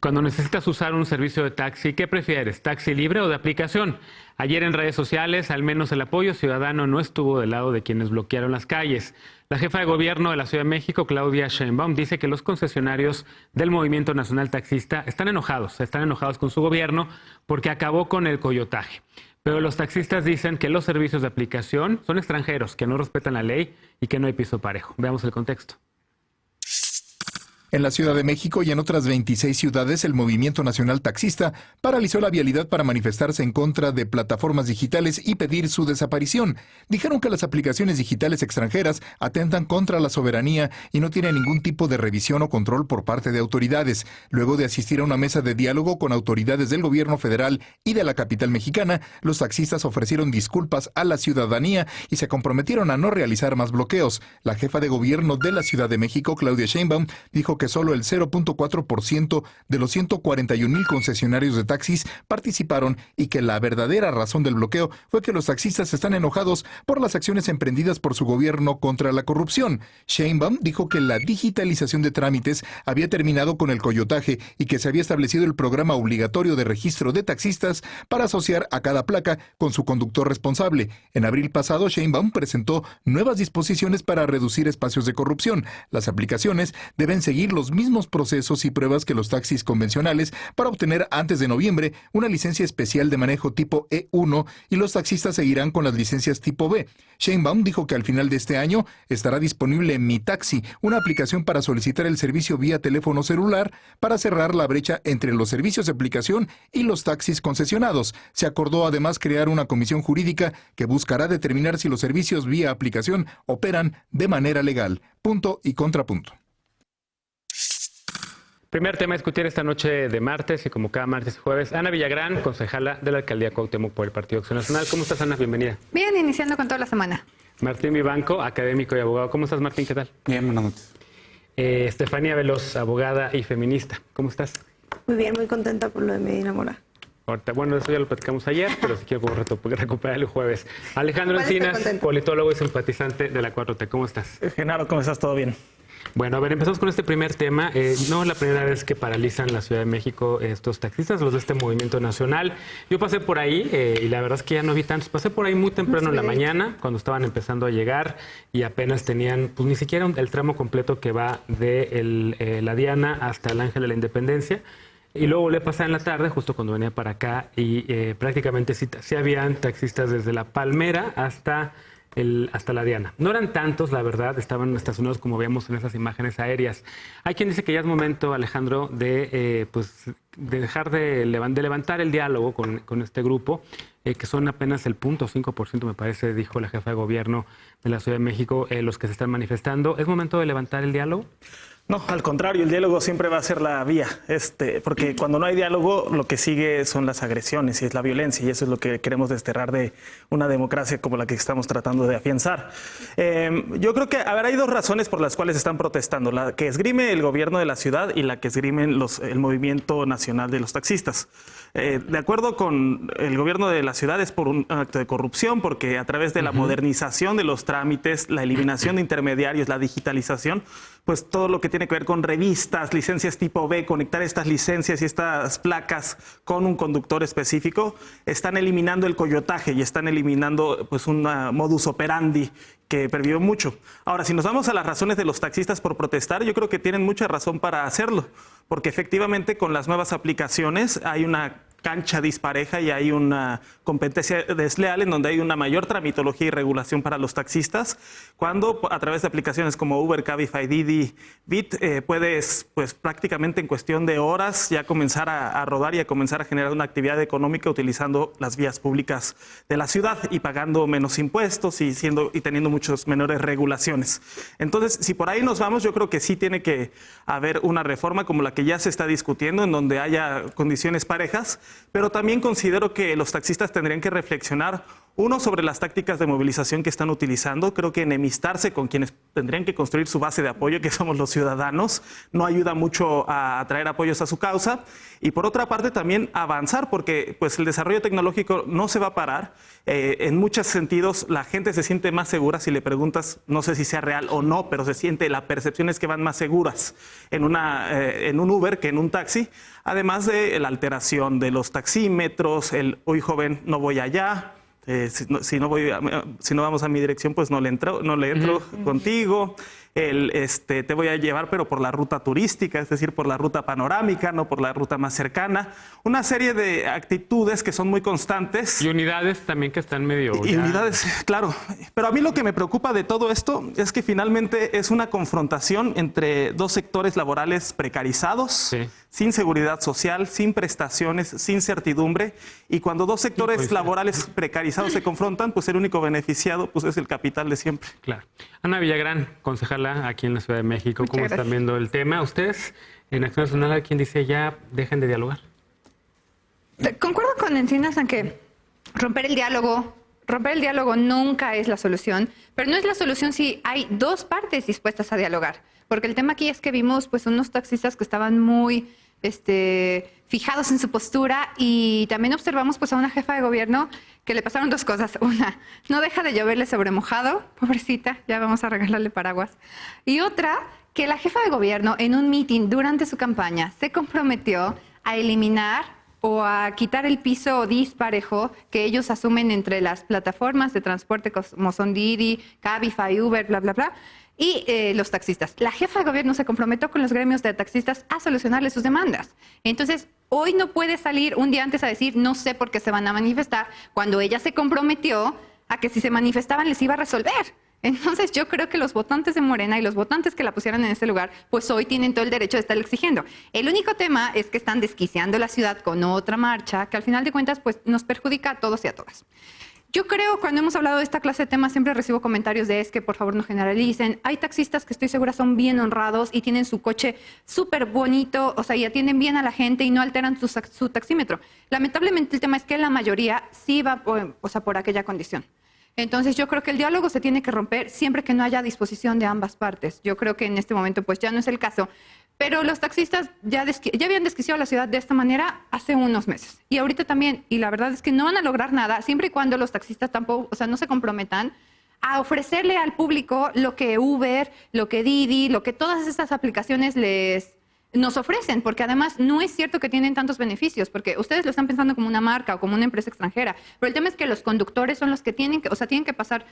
Cuando necesitas usar un servicio de taxi, ¿qué prefieres? ¿Taxi libre o de aplicación? Ayer en redes sociales, al menos el apoyo ciudadano no estuvo del lado de quienes bloquearon las calles. La jefa de gobierno de la Ciudad de México, Claudia Sheinbaum, dice que los concesionarios del Movimiento Nacional Taxista están enojados con su gobierno porque acabó con el coyotaje. Pero los taxistas dicen que los servicios de aplicación son extranjeros, que no respetan la ley y que no hay piso parejo. Veamos el contexto. En la Ciudad de México y en otras 26 ciudades, el Movimiento Nacional Taxista paralizó la vialidad para manifestarse en contra de plataformas digitales y pedir su desaparición. Dijeron que las aplicaciones digitales extranjeras atentan contra la soberanía y no tienen ningún tipo de revisión o control por parte de autoridades. Luego de asistir a una mesa de diálogo con autoridades del gobierno federal y de la capital mexicana, los taxistas ofrecieron disculpas a la ciudadanía y se comprometieron a no realizar más bloqueos. La jefa de gobierno de la Ciudad de México, Claudia Sheinbaum, dijo que solo el 0.4% de los 141,000 concesionarios de taxis participaron y que la verdadera razón del bloqueo fue que los taxistas están enojados por las acciones emprendidas por su gobierno contra la corrupción. Sheinbaum dijo que la digitalización de trámites había terminado con el coyotaje y que se había establecido el programa obligatorio de registro de taxistas para asociar a cada placa con su conductor responsable. En abril pasado, Sheinbaum presentó nuevas disposiciones para reducir espacios de corrupción. Las aplicaciones deben seguir los mismos procesos y pruebas que los taxis convencionales para obtener antes de noviembre una licencia especial de manejo tipo E1 y los taxistas seguirán con las licencias tipo B. Sheinbaum dijo que al final de este año estará disponible Mi Taxi, una aplicación para solicitar el servicio vía teléfono celular para cerrar la brecha entre los servicios de aplicación y los taxis concesionados. Se acordó además crear una comisión jurídica que buscará determinar si los servicios vía aplicación operan de manera legal. Punto y contrapunto. Primer tema a discutir esta noche de martes y como cada martes y jueves, Ana Villagrán, concejala de la Alcaldía Cuauhtémoc por el Partido Acción Nacional. ¿Cómo estás, Ana? Bienvenida. Bien, iniciando con toda la semana. Martín Vivanco, académico y abogado. ¿Cómo estás, Martín? ¿Qué tal? Bien, buenas noches. Estefanía Veloz, abogada y feminista. ¿Cómo estás? Muy bien, muy contenta por lo de Medina Mora. Ahorita, bueno, eso ya lo platicamos ayer, pero si quiero recuperar el jueves. Alejandro Encinas, politólogo y simpatizante de la 4T. ¿Cómo estás? Genaro, ¿cómo estás? ¿Todo bien? Bueno, a ver, empezamos con este primer tema. No es la primera vez que paralizan la Ciudad de México estos taxistas, los de este movimiento nacional. Yo pasé por ahí y la verdad es que ya no vi tantos. Pasé por ahí muy temprano en la mañana, cuando estaban empezando a llegar y apenas tenían, pues ni siquiera el tramo completo que va de la Diana hasta el Ángel de la Independencia. Y luego volví a pasar en la tarde, justo cuando venía para acá, y prácticamente sí habían taxistas desde La Palmera hasta la Diana. No eran tantos, la verdad, estaban estacionados como vemos en esas imágenes aéreas. Hay quien dice que ya es momento, Alejandro, de dejar de levantar el diálogo con este grupo, que son apenas el 0.5%, me parece, dijo la jefa de gobierno de la Ciudad de México, los que se están manifestando. ¿Es momento de levantar el diálogo? No, al contrario, el diálogo siempre va a ser la vía, porque cuando no hay diálogo, lo que sigue son las agresiones y es la violencia, y eso es lo que queremos desterrar de una democracia como la que estamos tratando de afianzar. Yo creo que, hay dos razones por las cuales están protestando, la que esgrime el gobierno de la ciudad y la que esgrimen el movimiento nacional de los taxistas. De acuerdo con el gobierno de la ciudad es por un acto de corrupción, porque a través de la modernización de los trámites, la eliminación de intermediarios, la digitalización, pues todo lo que tiene que ver con revistas, licencias tipo B, conectar estas licencias y estas placas con un conductor específico, están eliminando el coyotaje y están eliminando pues un modus operandi que pervivió mucho. Ahora, si nos vamos a las razones de los taxistas por protestar, yo creo que tienen mucha razón para hacerlo, porque efectivamente con las nuevas aplicaciones hay una cancha dispareja y hay una competencia desleal en donde hay una mayor tramitología y regulación para los taxistas, cuando a través de aplicaciones como Uber, Cabify, Didi, Bit, puedes pues prácticamente en cuestión de horas ya comenzar a rodar y a comenzar a generar una actividad económica utilizando las vías públicas de la ciudad y pagando menos impuestos y teniendo muchas menores regulaciones. Entonces, si por ahí nos vamos, yo creo que sí tiene que haber una reforma como la que ya se está discutiendo, en donde haya condiciones parejas, pero también considero que los taxistas tendrían que reflexionar Uno, sobre las tácticas de movilización que están utilizando. Creo que enemistarse con quienes tendrían que construir su base de apoyo, que somos los ciudadanos, no ayuda mucho a atraer apoyos a su causa. Y por otra parte, también avanzar, porque pues, el desarrollo tecnológico no se va a parar. En muchos sentidos, la gente se siente más segura si le preguntas, no sé si sea real o no, pero se siente, la percepción es que van más seguras en un Uber que en un taxi. Además de la alteración de los taxímetros, el hoy joven, no voy allá. Si no vamos a mi dirección, pues no le entro contigo. Te voy a llevar, pero por la ruta turística, es decir, por la ruta panorámica, no por la ruta más cercana. Una serie de actitudes que son muy constantes. Y unidades también que están medio... Y unidades, claro. Pero a mí lo que me preocupa de todo esto es que finalmente es una confrontación entre dos sectores laborales precarizados, sí, sin seguridad social, sin prestaciones, sin certidumbre. Y cuando dos sectores laborales precarizados se confrontan, pues el único beneficiado pues es el capital de siempre. Claro. Ana Villagrán, concejala aquí en la Ciudad de México, ¿cómo están viendo el tema? Ustedes, en Acción Nacional, hay quien dice ya dejen de dialogar. Concuerdo con Encinas en que romper el diálogo nunca es la solución, pero no es la solución si hay dos partes dispuestas a dialogar. Porque el tema aquí es que vimos pues unos taxistas que estaban muy fijados en su postura, y también observamos pues a una jefa de gobierno que le pasaron dos cosas. Una, no deja de lloverle sobre mojado, pobrecita, ya vamos a regalarle paraguas. Y otra, que la jefa de gobierno en un meeting durante su campaña se comprometió a eliminar o a quitar el piso disparejo que ellos asumen entre las plataformas de transporte como son Didi, Cabify, Uber, bla, bla, bla, y los taxistas. La jefa de gobierno se comprometió con los gremios de taxistas a solucionarles sus demandas. Entonces, hoy no puede salir un día antes a decir no sé por qué se van a manifestar, cuando ella se comprometió a que si se manifestaban les iba a resolver. Entonces, yo creo que los votantes de Morena y los votantes que la pusieron en ese lugar, pues hoy tienen todo el derecho de estar exigiendo. El único tema es que están desquiciando la ciudad con otra marcha que al final de cuentas pues nos perjudica a todos y a todas. Yo creo, cuando hemos hablado de esta clase de temas, siempre recibo comentarios de es que por favor no generalicen. Hay taxistas que estoy segura son bien honrados y tienen su coche súper bonito, o sea, y atienden bien a la gente y no alteran su taxímetro. Lamentablemente el tema es que la mayoría sí va por aquella condición. Entonces yo creo que el diálogo se tiene que romper siempre que no haya disposición de ambas partes. Yo creo que en este momento pues ya no es el caso. Pero los taxistas ya habían desquiciado la ciudad de esta manera hace unos meses. Y ahorita también. Y la verdad es que no van a lograr nada siempre y cuando los taxistas tampoco, o sea, no se comprometan a ofrecerle al público lo que Uber, lo que Didi, lo que todas estas aplicaciones nos ofrecen, porque además no es cierto que tienen tantos beneficios, porque ustedes lo están pensando como una marca o como una empresa extranjera, pero el tema es que los conductores son los que tienen que pasar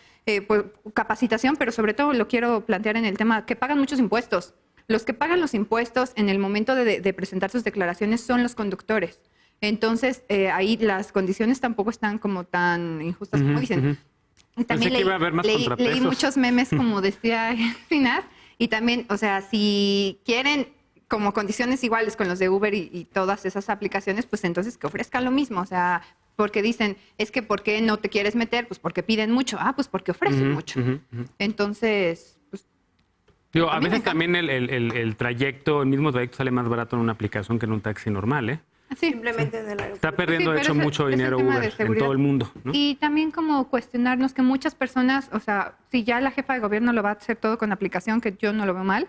por capacitación, pero sobre todo lo quiero plantear en el tema que pagan muchos impuestos. Los que pagan los impuestos en el momento de presentar sus declaraciones son los conductores. Entonces, ahí las condiciones tampoco están como tan injustas como dicen. Y también leí muchos memes, como decía Encinas, y también, o sea, si quieren como condiciones iguales con los de Uber y todas esas aplicaciones, pues entonces que ofrezcan lo mismo. O sea, porque dicen, es que ¿por qué no te quieres meter? Pues porque piden mucho. Ah, pues porque ofrecen mucho. Entonces, pues... Digo, a veces también el trayecto, el mismo trayecto sale más barato en una aplicación que en un taxi normal, ¿eh? Sí, simplemente en el aeropuerto. Está perdiendo, de hecho, mucho dinero Uber en todo el mundo, ¿no? Y también como cuestionarnos que muchas personas, o sea, si ya la jefa de gobierno lo va a hacer todo con aplicación, que yo no lo veo mal,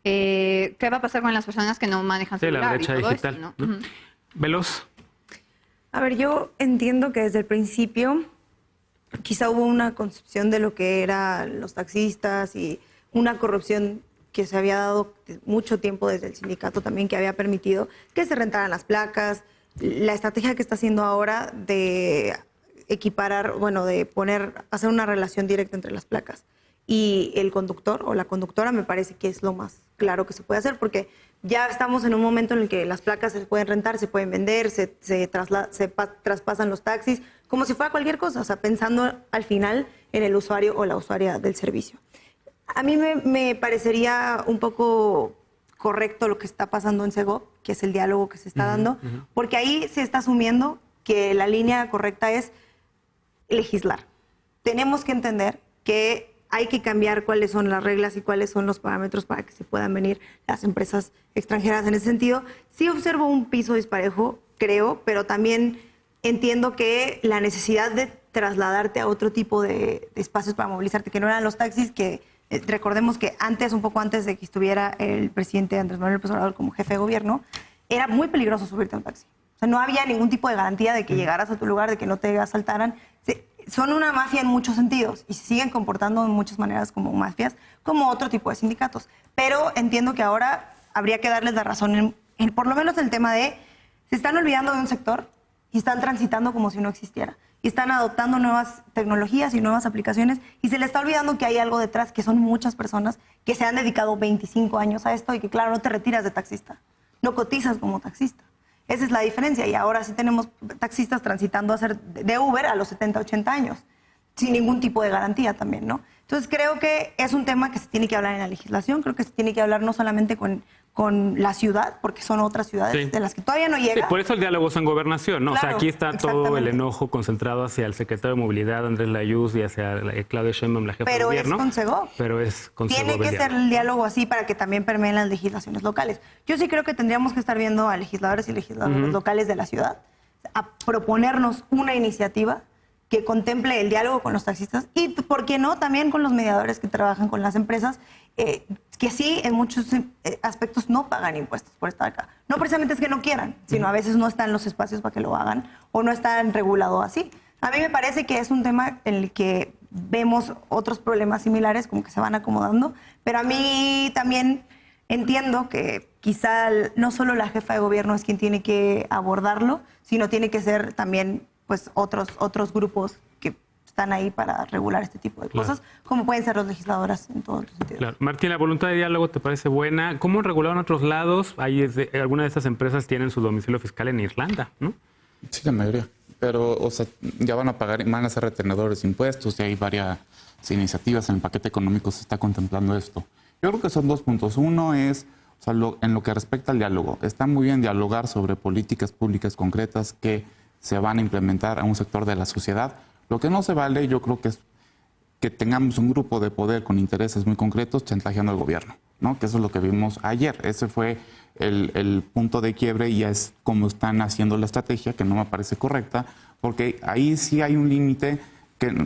¿qué va a pasar con las personas que no manejan celular? La brecha y todo digital, esto, ¿no? Veloz. A ver, yo entiendo que desde el principio quizá hubo una concepción de lo que eran los taxistas y una corrupción que se había dado mucho tiempo desde el sindicato también, que había permitido que se rentaran las placas. La estrategia que está haciendo ahora de equiparar, bueno, de hacer una relación directa entre las placas y el conductor o la conductora, me parece que es lo más claro que se puede hacer, porque ya estamos en un momento en el que las placas se pueden rentar, se pueden vender, se traspasan los taxis, como si fuera cualquier cosa, o sea, pensando al final en el usuario o la usuaria del servicio. A mí me parecería un poco correcto lo que está pasando en Segov, que es el diálogo que se está dando, porque ahí se está asumiendo que la línea correcta es legislar. Tenemos que entender que hay que cambiar cuáles son las reglas y cuáles son los parámetros para que se puedan venir las empresas extranjeras en ese sentido. Sí observo un piso disparejo, creo, pero también entiendo que la necesidad de trasladarte a otro tipo de espacios para movilizarte, que no eran los taxis, que recordemos que antes, un poco antes de que estuviera el presidente Andrés Manuel López Obrador como jefe de gobierno, era muy peligroso subirte a un taxi. O sea, no había ningún tipo de garantía de que llegaras a tu lugar, de que no te asaltaran. Son una mafia en muchos sentidos y se siguen comportando de muchas maneras como mafias, como otro tipo de sindicatos. Pero entiendo que ahora habría que darles la razón en por lo menos el tema de se están olvidando de un sector y están transitando como si no existiera. Y están adoptando nuevas tecnologías y nuevas aplicaciones y se les está olvidando que hay algo detrás, que son muchas personas que se han dedicado 25 años a esto y que, claro, no te retiras de taxista, no cotizas como taxista. Esa es la diferencia y ahora sí tenemos taxistas transitando a ser de Uber a los 70, 80 años, sin ningún tipo de garantía también, ¿no? Entonces creo que es un tema que se tiene que hablar en la legislación, creo que se tiene que hablar no solamente con la ciudad, porque son otras ciudades de las que todavía no llega. Sí, por eso el diálogo es en gobernación, ¿no? Claro, o sea, aquí está todo el enojo concentrado hacia el secretario de Movilidad, Andrés Layuz, y hacia Claudia Sheinbaum, la jefa de gobierno. Pero es con Segov. Pero es con Segov. Tiene que ser el diálogo así para que también permeen las legislaciones locales. Yo sí creo que tendríamos que estar viendo a legisladores y legisladoras locales de la ciudad a proponernos una iniciativa que contemple el diálogo con los taxistas y, ¿por qué no?, también con los mediadores que trabajan con las empresas, que sí, en muchos aspectos no pagan impuestos por estar acá. No precisamente es que no quieran, sino a veces no están los espacios para que lo hagan o no están regulado así. A mí me parece que es un tema en el que vemos otros problemas similares como que se van acomodando, pero a mí también entiendo que quizá no solo la jefa de gobierno es quien tiene que abordarlo, sino tiene que ser también pues otros grupos que están ahí para regular este tipo de cosas, como pueden ser los legisladores en todos los sentidos. Claro. Martín, ¿la voluntad de diálogo te parece buena? ¿Cómo regularon en otros lados? Algunas de estas empresas tienen su domicilio fiscal en Irlanda, ¿no? Sí, la mayoría. Pero, o sea, ya van a ser retenedores de impuestos y hay varias iniciativas en el paquete económico se está contemplando esto. Yo creo que son 2 puntos. Uno es, o sea, en lo que respecta al diálogo. Está muy bien dialogar sobre políticas públicas concretas que se van a implementar a un sector de la sociedad. Lo que no se vale, yo creo que es que tengamos un grupo de poder con intereses muy concretos chantajeando al gobierno, ¿no? Que eso es lo que vimos ayer. Ese fue el punto de quiebre y es como están haciendo la estrategia, que no me parece correcta, porque ahí sí hay un límite,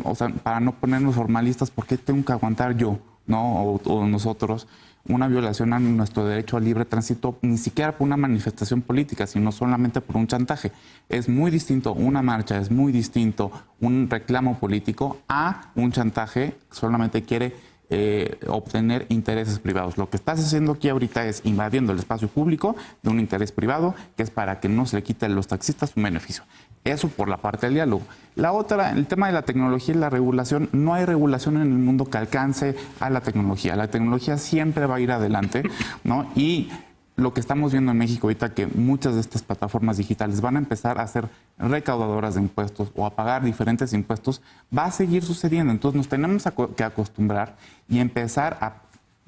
o sea, para no ponernos formalistas, ¿por qué tengo que aguantar yo, ¿no? O nosotros una violación a nuestro derecho al libre tránsito, ni siquiera por una manifestación política, sino solamente por un chantaje? Es muy distinto una marcha, es muy distinto un reclamo político a un chantaje que solamente quiere obtener intereses privados. Lo que estás haciendo aquí ahorita es invadiendo el espacio público de un interés privado, que es para que no se le quite a los taxistas un beneficio. Eso por la parte del diálogo. La otra, el tema de la tecnología y la regulación, no hay regulación en el mundo que alcance a la tecnología. La tecnología siempre va a ir adelante, ¿no? Y lo que estamos viendo en México ahorita, que muchas de estas plataformas digitales van a empezar a ser recaudadoras de impuestos o a pagar diferentes impuestos, va a seguir sucediendo. Entonces nos tenemos que acostumbrar y empezar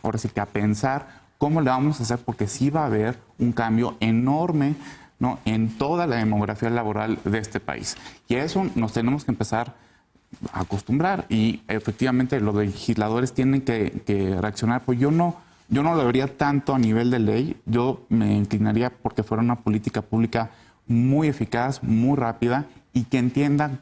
ahora sí que a pensar cómo le vamos a hacer, porque sí va a haber un cambio enorme, ¿no?, en toda la demografía laboral de este país. Y a eso nos tenemos que empezar a acostumbrar y efectivamente los legisladores tienen que reaccionar. Pues yo no lo vería tanto a nivel de ley, yo me inclinaría porque fuera una política pública muy eficaz, muy rápida y que entienda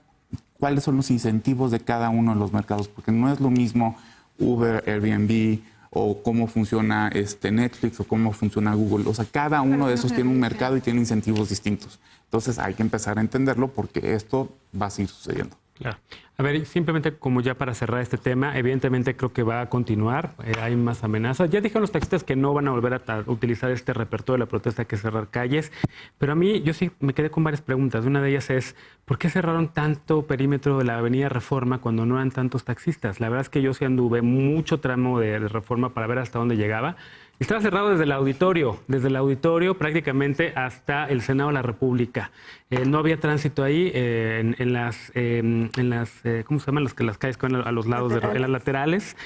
cuáles son los incentivos de cada uno de los mercados, porque no es lo mismo Uber, Airbnb o cómo funciona Netflix o cómo funciona Google. O sea, cada uno de esos tiene un mercado y tiene incentivos distintos. Entonces hay que empezar a entenderlo porque esto va a seguir sucediendo. Claro. A ver, simplemente como ya para cerrar este tema, evidentemente creo que va a continuar, hay más amenazas. Ya dijeron los taxistas que no van a volver a utilizar este repertorio de la protesta, que es cerrar calles, pero a mí yo sí me quedé con varias preguntas. Una de ellas es, ¿por qué cerraron tanto perímetro de la avenida Reforma cuando no eran tantos taxistas? La verdad es que yo sí anduve mucho tramo de Reforma para ver hasta dónde llegaba. Estaba cerrado desde el auditorio prácticamente hasta el Senado de la República. No había tránsito ahí en las ¿cómo se llaman? Las calles que van a los lados, en las laterales.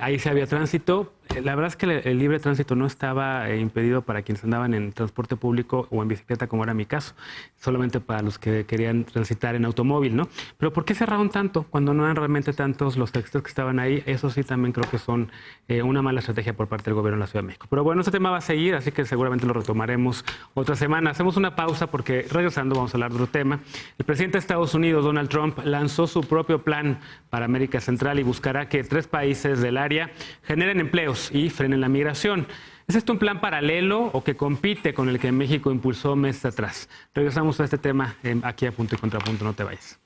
Ahí sí había tránsito. La verdad es que el libre tránsito no estaba impedido para quienes andaban en transporte público o en bicicleta, como era mi caso, solamente para los que querían transitar en automóvil, ¿no? Pero ¿por qué cerraron tanto cuando no eran realmente tantos los taxistas que estaban ahí? Eso sí también creo que son una mala estrategia por parte del gobierno de la Ciudad de México. Pero bueno, este tema va a seguir, así que seguramente lo retomaremos otra semana. Hacemos una pausa porque regresando vamos a hablar de otro tema. El presidente de Estados Unidos, Donald Trump, lanzó su propio plan para América Central y buscará que 3 países del área generen empleos y frenen la migración. ¿Es esto un plan paralelo o que compite con el que México impulsó meses atrás? Regresamos a este tema aquí a Punto y Contrapunto, no te vayas.